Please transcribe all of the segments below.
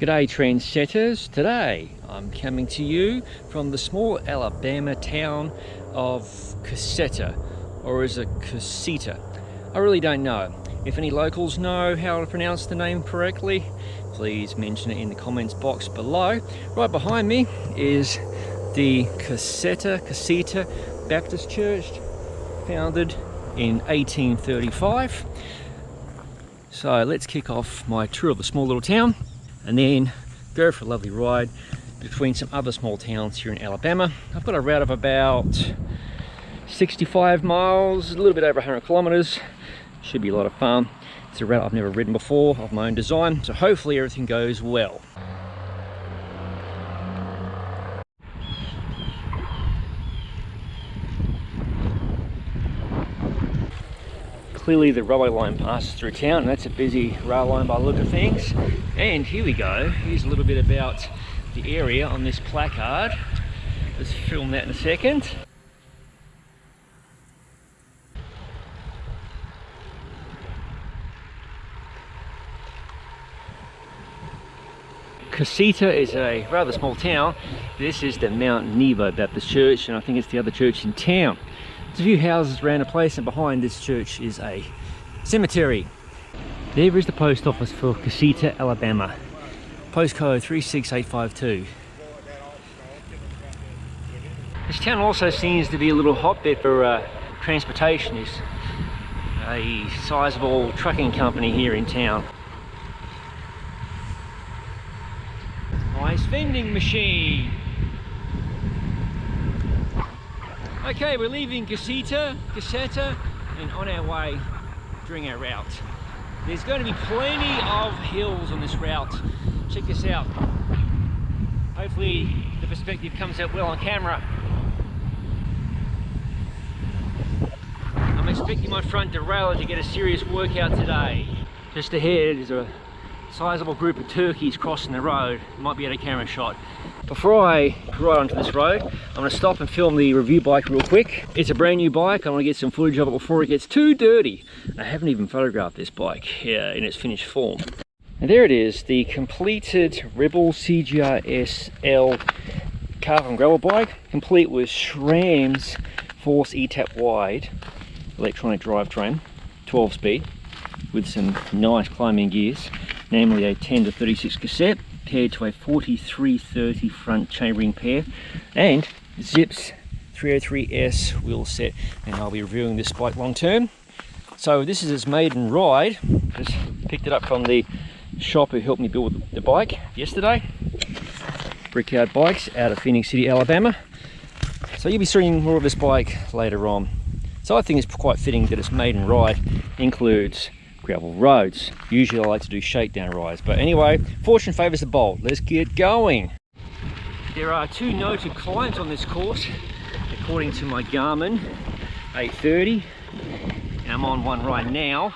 G'day trendsetters, today I'm coming to you from the small Alabama town of Cusseta, or is it Cusseta? I really don't know. If any locals know how to pronounce the name correctly, please mention it in the comments box below. Right behind me is the Cusseta Baptist Church, founded in 1835. So let's kick off my tour of the small little town and then go for a lovely ride between some other small towns here in Alabama. I've got a route of about 65 miles, a little bit over 100 kilometers. Should be a lot of fun. It's a route I've never ridden before, of my own design, so hopefully everything goes well. Clearly the railway line passes through town, and that's a busy rail line by the look of things. And here we go. Here's a little bit about the area on this placard. Let's film that in a second. Cusseta is a rather small town. This is the Mount Nebo Baptist Church, and I think it's the other church in town. There's a few houses around the place, and behind this church is a cemetery. There is the post office for Cusseta, Alabama. Postcode 36852. This town also seems to be a little hotbed for transportation. There's a sizable trucking company here in town. Nice vending machine. Okay, we're leaving Cusseta, and on our way during our route. There's going to be plenty of hills on this route. Check this out. Hopefully the perspective comes out well on camera. I'm expecting my front derailleur to get a serious workout today. Just ahead is a sizable group of turkeys crossing the road. Might be at a camera shot. Before I ride onto this road, I'm going to stop and film the review bike real quick. It's a brand new bike. I want to get some footage of it before it gets too dirty. I haven't even photographed this bike in its finished form. And there it is, the completed Rebel CGR SL carbon gravel bike, complete with SRAM's Force ETAP wide electronic drivetrain, 12 speed, with some nice climbing gears, namely a 10 to 36 cassette paired to a 4330 front chainring pair, and Zips 303S wheel set. And I'll be reviewing this bike long term. So this is its maiden ride. Just picked it up from the shop who helped me build the bike yesterday. Brickyard Bikes out of Phoenix City, Alabama. So you'll be seeing more of this bike later on. So I think it's quite fitting that its maiden ride includes gravel roads. Usually I like to do shakedown rides, but anyway, fortune favours the bold. Let's get going. There are two noted climbs on this course, according to my Garmin 830, and I'm on one right now.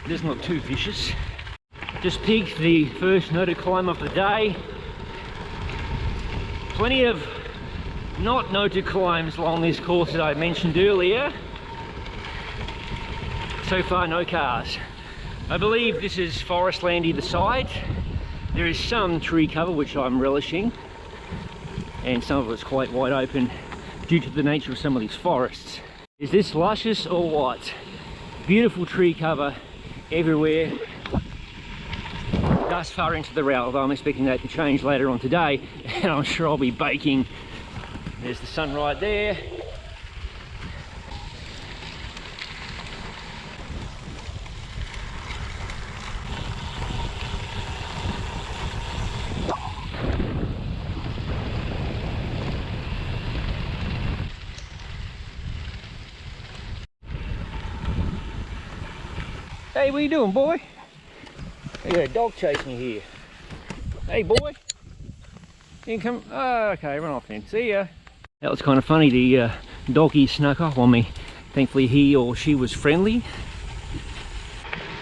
It doesn't look too vicious. Just picked the first noted climb of the day. Plenty of not noted climbs along this course that I mentioned earlier. So far, no cars. I believe this is forest land either side. There is some tree cover which I'm relishing, and some of it's quite wide open due to the nature of some of these forests. Is this luscious or what? Beautiful tree cover everywhere thus far into the route, although I'm expecting that to change later on today, and I'm sure I'll be baking. There's the sun right there. Hey, what are you doing, boy? I got a dog chasing me here. Hey, boy. You can come. Oh, okay, run off then. See ya. That was kind of funny. The doggy snuck up on me. Thankfully, he or she was friendly.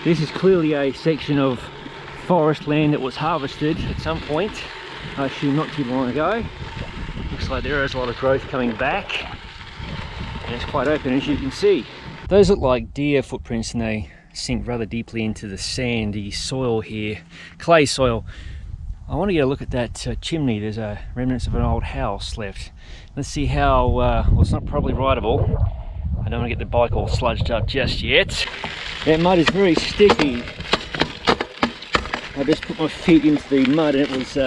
This is clearly a section of forest land that was harvested at some point. I assume not too long ago. Looks like there is a lot of growth coming back. And it's quite open, as you can see. Those look like deer footprints, and they sink rather deeply into the sandy soil here, clay soil. I want to get a look at that chimney. There's remnants of an old house left. Let's see how, well, it's not probably rideable. I don't want to get the bike all sludged up just yet. That mud is very sticky. I just put my feet into the mud and it was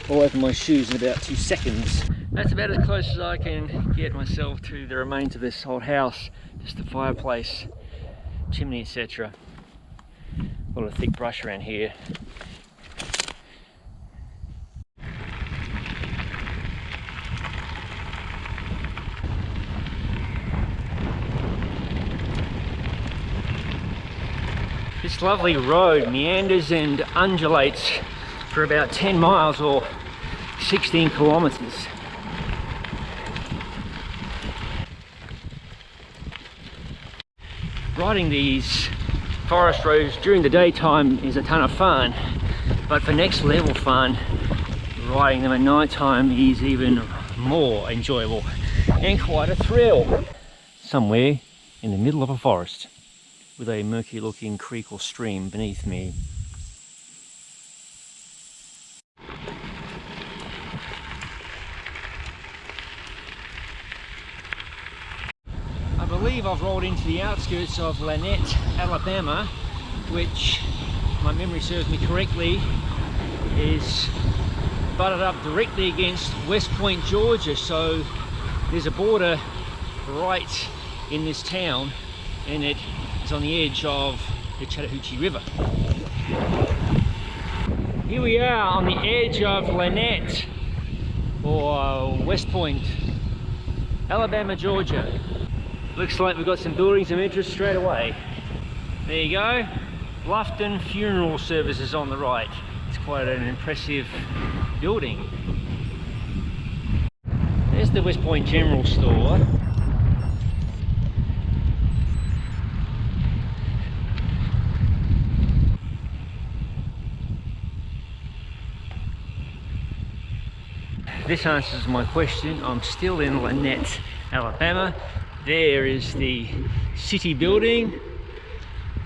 all over my shoes in about 2 seconds. That's about as close as I can get myself to the remains of this old house. Just the fireplace, chimney, etc. A lot of thick brush around here. This lovely road meanders and undulates for about 10 miles or 16 kilometers. Riding these forest roads during the daytime is a ton of fun, but for next level fun, riding them at night time is even more enjoyable and quite a thrill. Somewhere in the middle of a forest, with a murky looking creek or stream beneath me. I believe I've rolled into the outskirts of Lanett, Alabama, which, if my memory serves me correctly, is butted up directly against West Point, Georgia. So there's a border right in this town, and it is on the edge of the Chattahoochee River. Here we are on the edge of Lanett, or West Point, Alabama, Georgia. Looks like we've got some buildings of interest straight away. There you go, Bluffton Funeral Services on the right. It's quite an impressive building. There's the West Point General Store. This answers my question. I'm still in Lanett, Alabama. There is the city building.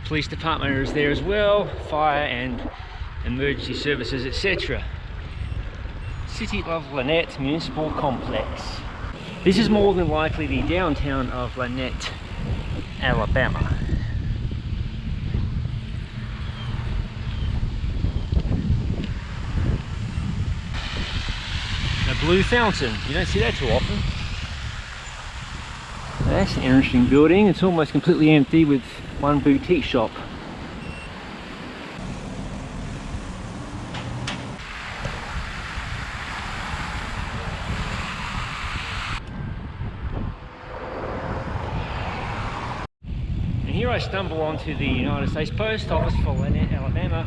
Police department is there as well, fire and emergency services, etc. City of Lanett Municipal Complex. This is more than likely the downtown of Lanett, Alabama. A blue fountain, you don't see that too often. That's an interesting building. It's almost completely empty with one boutique shop. And here I stumble onto the United States Post Office for Lanett, Alabama,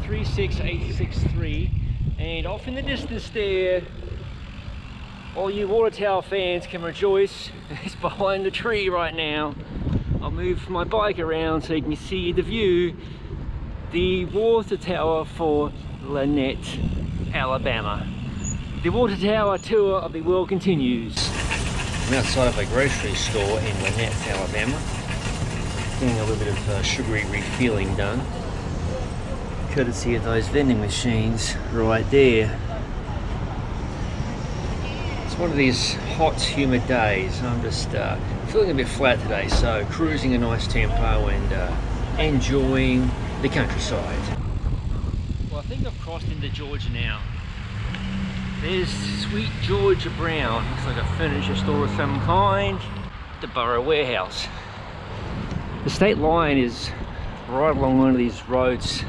36863, and off in the distance there, all you water tower fans can rejoice. It's behind the tree right now. I'll move my bike around so you can see the view. The water tower for Lanett, Alabama. The water tower tour of the world continues. I'm outside of a grocery store in Lanett, Alabama. Getting a little bit of sugary refueling done. Courtesy of those vending machines right there. One of these hot, humid days. I'm just feeling a bit flat today, so cruising a nice tempo and enjoying the countryside. Well, I think I've crossed into Georgia now. There's Sweet Georgia Brown. Looks like a furniture store of some kind. The Borough Warehouse. The state line is right along one of these roads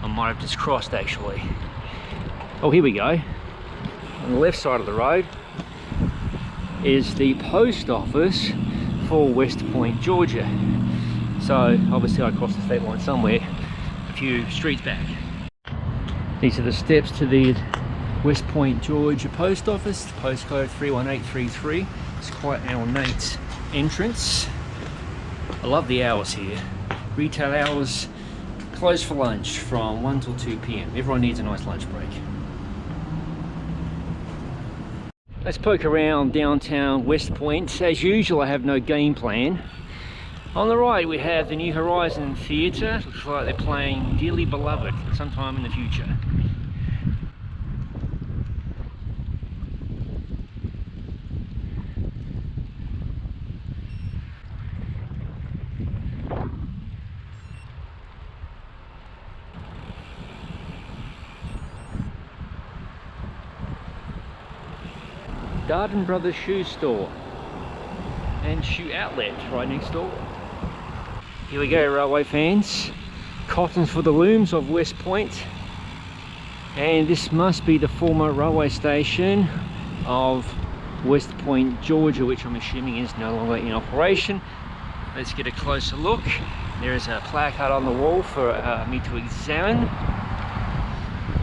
I might have just crossed actually. Oh, here we go. On the left side of the road is the post office for West Point, Georgia. So obviously I crossed the state line somewhere a few streets back. These are the steps to the West Point, Georgia post office, postcode 31833. It's quite an ornate entrance. I love the hours here. Retail hours closed for lunch from 1 till 2 p.m. Everyone needs a nice lunch break. Let's poke around downtown West Point. As usual, I have no game plan. On the right we have the New Horizon Theatre. Looks like they're playing Dearly Beloved sometime in the future. Darden Brothers Shoe Store and Shoe Outlet right next door. Here we go, railway fans. Cottons for the looms of West Point, and this must be the former railway station of West Point, Georgia, which I'm assuming is no longer in operation. Let's get a closer look. There is a placard on the wall for me to examine.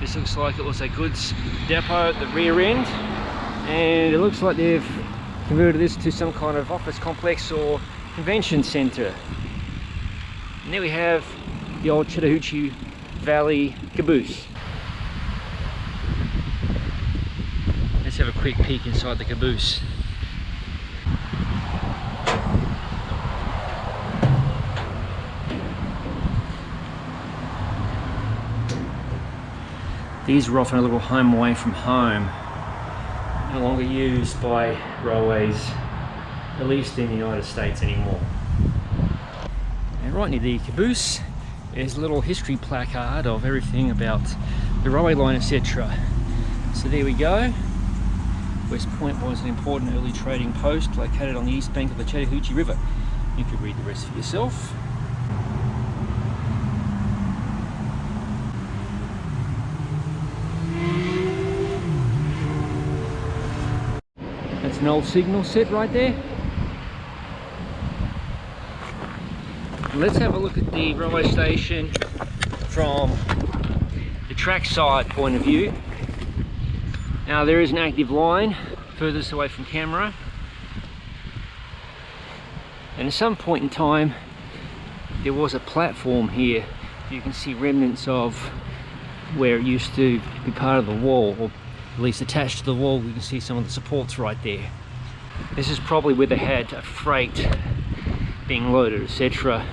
This looks like it was a goods depot at the rear end, and it looks like they've converted this to some kind of office complex or convention center. And there we have the old Chattahoochee Valley caboose. Let's have a quick peek inside the caboose. These are often a little home away from home, no longer used by railways, at least in the United States anymore. And right near the caboose is a little history placard of everything about the railway line, etc. So there we go. West Point was an important early trading post located on the east bank of the Chattahoochee River. You can read the rest for yourself. That's an old signal set right there. Let's have a look at the railway station from the trackside point of view. Now there is an active line furthest away from camera, and at some point in time there was a platform here. You can see remnants of where it used to be part of the wall, or at least attached to the wall. You can see some of the supports right there. This is probably where they had a freight being loaded, etc.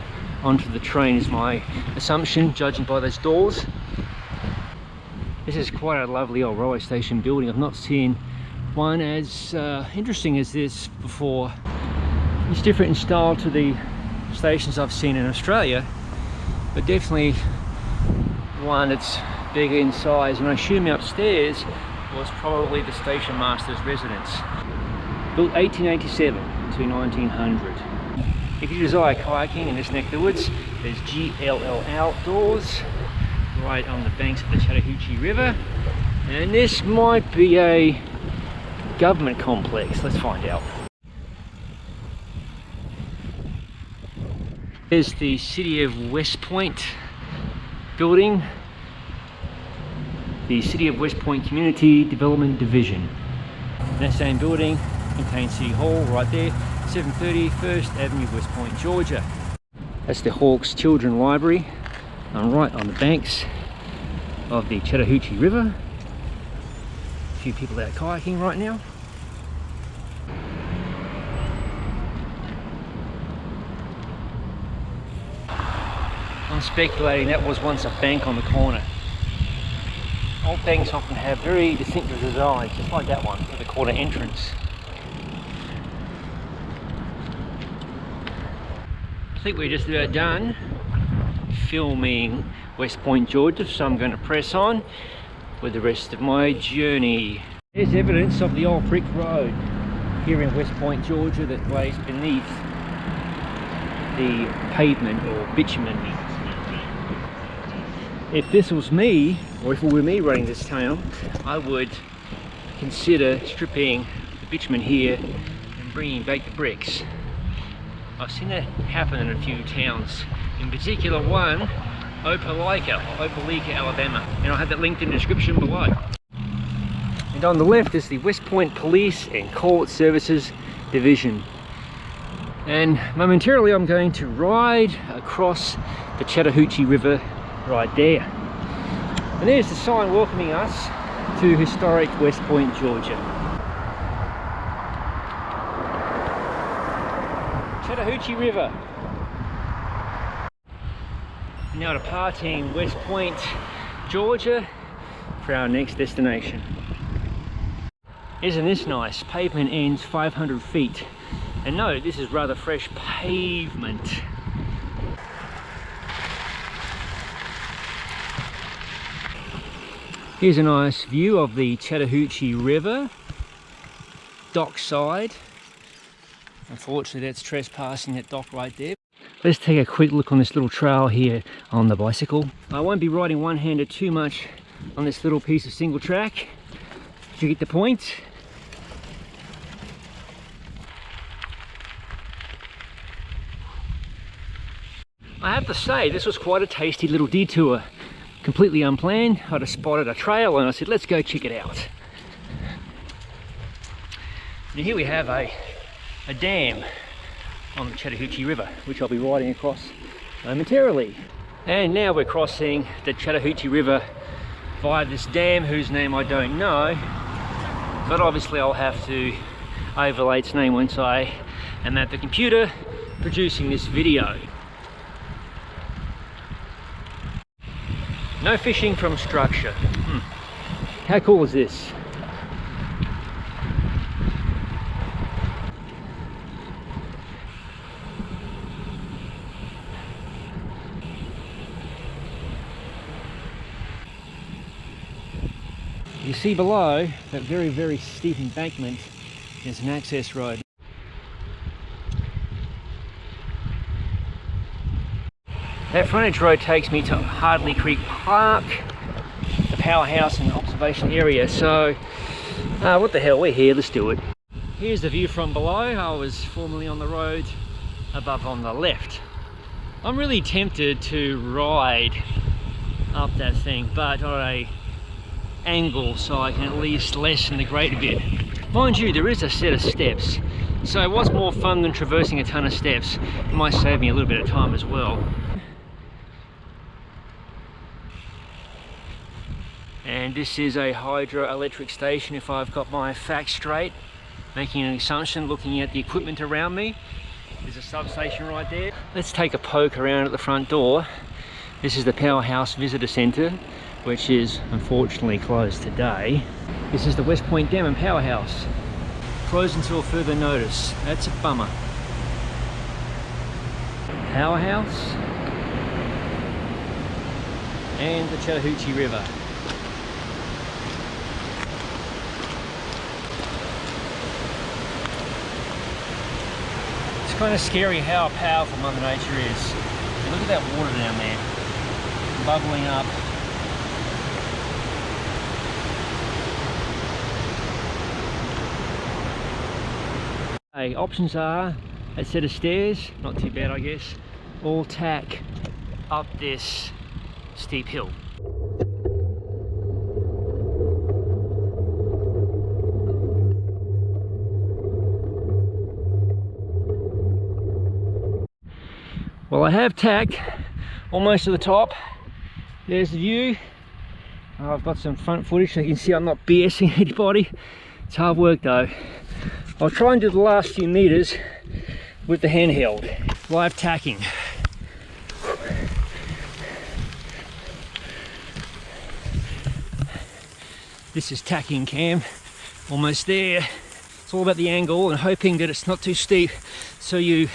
onto the train, is my assumption, judging by those doors. This is quite a lovely old railway station building. I've not seen one as interesting as this before. It's different in style to the stations I've seen in Australia, but definitely one that's bigger in size. And I assume upstairs was probably the station master's residence. Built 1887 to 1900. If you desire kayaking in this neck of the woods, there's GLL Outdoors right on the banks of the Chattahoochee River, and this might be a government complex. Let's find out. There's the City of West Point building, the City of West Point Community Development Division. That same building contains City Hall right there, 730 First Avenue, West Point, Georgia. That's the Hawks Children Library. I'm right on the banks of the Chattahoochee River. A few people out kayaking right now. I'm speculating that was once a bank on the corner. Old banks often have very distinctive designs, just like that one with the corner entrance. I think we're just about done filming West Point, Georgia, so I'm going to press on with the rest of my journey. There's evidence of the old brick road here in West Point, Georgia, that lays beneath the pavement or bitumen. If this was me, or if it were me running this town, I would consider stripping the bitumen here and bringing back the bricks. I've seen that happen in a few towns, in particular one, Opelika, Alabama, and I'll have that linked in the description below. And on the left is the West Point Police and Court Services Division. And momentarily I'm going to ride across the Chattahoochee River right there. And there's the sign welcoming us to historic West Point, Georgia. Chattahoochee River. now departing West Point, Georgia for our next destination. Isn't this nice? Pavement ends 500 feet. And no, this is rather fresh pavement. Here's a nice view of the Chattahoochee River, dockside. Unfortunately, that's trespassing, that dock right there. Let's take a quick look on this little trail here on the bicycle. I won't be riding one-handed too much on this little piece of single track. You get the point. I have to say, this was quite a tasty little detour. Completely unplanned. I'd have spotted a trail and I said, let's go check it out. And here we have a dam on the Chattahoochee River, which I'll be riding across momentarily. And now we're crossing the Chattahoochee River via this dam whose name I don't know, but obviously I'll have to overlay its name once I am at the computer producing this video. No fishing from structure. How cool is this? You see below that very, very steep embankment is an access road. That frontage road takes me to Hardley Creek Park, the powerhouse and observation area. So, what the hell, we're here, let's do it. Here's the view from below. I was formerly on the road above on the left. I'm really tempted to ride up that thing, but on a angle so I can at least lessen the grade a bit. Mind you, there is a set of steps, so what's more fun than traversing a ton of steps? It might save me a little bit of time as well. And this is a hydroelectric station, if I've got my facts straight. Making an assumption, looking at the equipment around me. There's a substation right there. Let's take a poke around at the front door. This is the Powerhouse Visitor Centre, which is unfortunately closed today. This is the West Point Dam and Powerhouse. Closed until further notice. That's a bummer. Powerhouse and the Chattahoochee River. It's kind of scary how powerful Mother Nature is. And look at that water down there, bubbling up. Okay, options are a set of stairs, not too bad I guess, or tack up this steep hill. Well, I have tacked almost to the top. There's the view. I've got some front footage so you can see I'm not BSing anybody. It's hard work though. I'll try and do the last few meters with the handheld. Live tacking. This is tacking cam, almost there. It's all about the angle and hoping that it's not too steep so you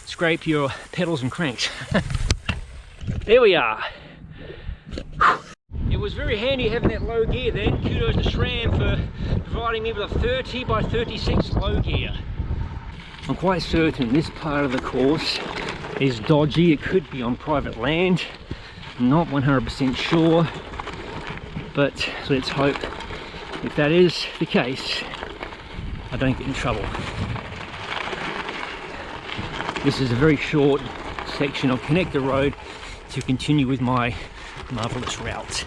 scrape your pedals and cranks. There we are. It was very handy having that low gear then. Kudos to SRAM for providing me with a 30 by 36 low gear. I'm quite certain this part of the course is dodgy. It could be on private land. I'm not 100% sure, but let's hope if that is the case, I don't get in trouble. This is a very short section of connector road to continue with my marvelous route.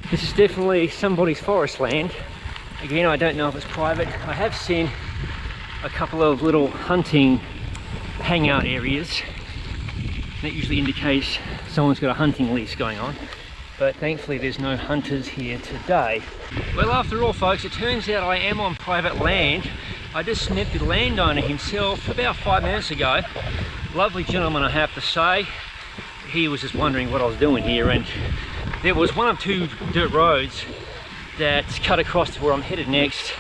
This is definitely somebody's forest land. Again, I don't know if it's private. I have seen a couple of little hunting hangout areas. That usually indicates someone's got a hunting lease going on. But thankfully there's no hunters here today. Well, after all folks, it turns out I am on private land. I just met the landowner himself about 5 minutes ago. Lovely gentleman, I have to say. He was just wondering what I was doing here, and there was one of two dirt roads that cut across to where I'm headed next.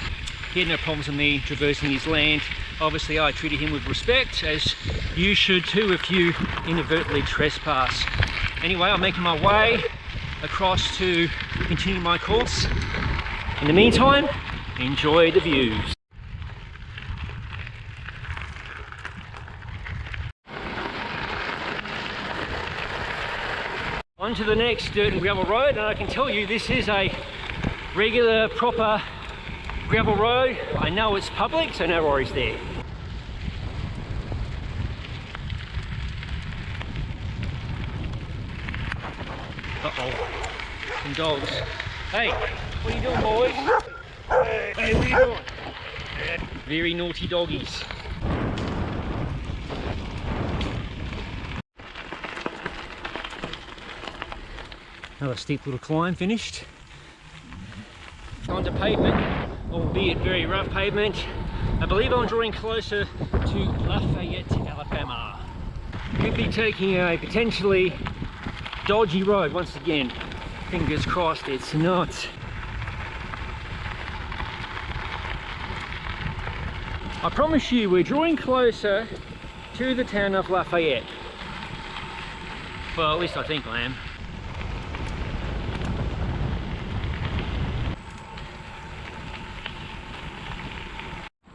He had no problems with me traversing his land. Obviously I treated him with respect, as you should too if you inadvertently trespass. Anyway, I'm making my way across to continue my course. In the meantime, enjoy the views. On to the next dirt and gravel road, and I can tell you this is a regular, proper gravel road. I know it's public, so no worries there. Uh-oh, some dogs. Hey, what are you doing, boys? Hey, what are you doing? Very naughty doggies. Another steep little climb finished. Onto pavement, albeit very rough pavement. I believe I'm drawing closer to Lafayette, Alabama. Could be taking a potentially dodgy road once again. Fingers crossed it's not. I promise you we're drawing closer to the town of Lafayette. Well, at least I think I am.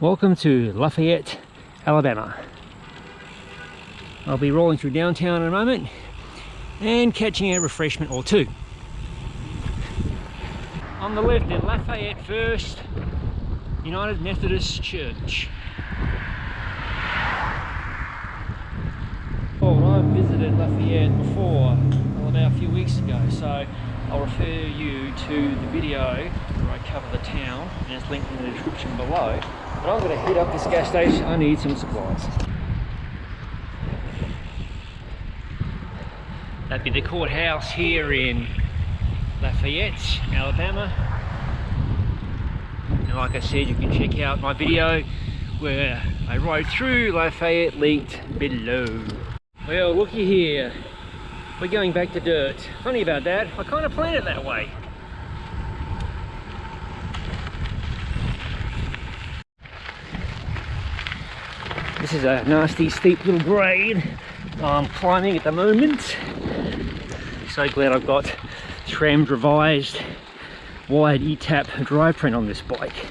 Welcome to Lafayette, Alabama. I'll be rolling through downtown in a moment and catching a refreshment or two. On the left then, Lafayette First United Methodist Church. Well, I've visited Lafayette before, well, about a few weeks ago, so I'll refer you to the video where I cover the town, and it's linked in the description below. But I'm going to head up this gas station. I need some supplies. That'd be the courthouse here in Lafayette, Alabama. And like I said, you can check out my video where I rode through Lafayette, linked below. Well, looky here. We're going back to dirt. Funny about that, I kind of planned it that way. This is a nasty steep little grade I'm climbing at the moment. So glad I've got trammed revised wide E-tap drivetrain on this bike.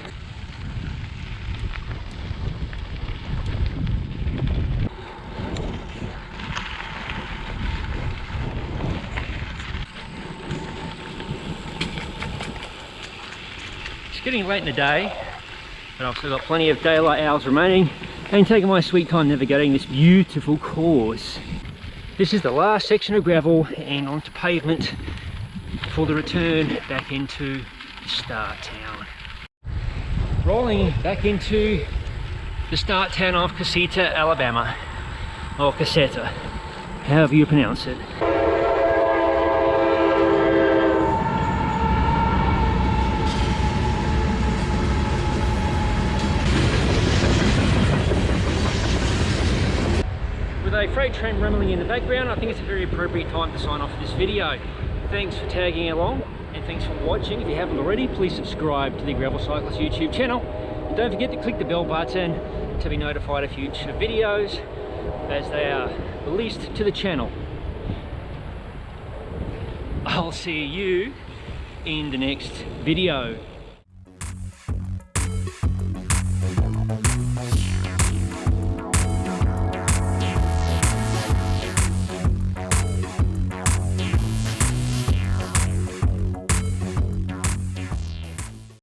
It's getting late in the day, but I've still got plenty of daylight hours remaining and taking my sweet time navigating this beautiful course. This is the last section of gravel and onto pavement for the return back into the start town. Rolling back into the start town of Cusseta, Alabama, or Cusseta, however you pronounce it. With a freight train rumbling in the background, I think it's a very appropriate time to sign off this video. Thanks for tagging along, and thanks for watching. If you haven't already, please subscribe to the Gravel Cyclist YouTube channel. And don't forget to click the bell button to be notified of future videos as they are released to the channel. I'll see you in the next video.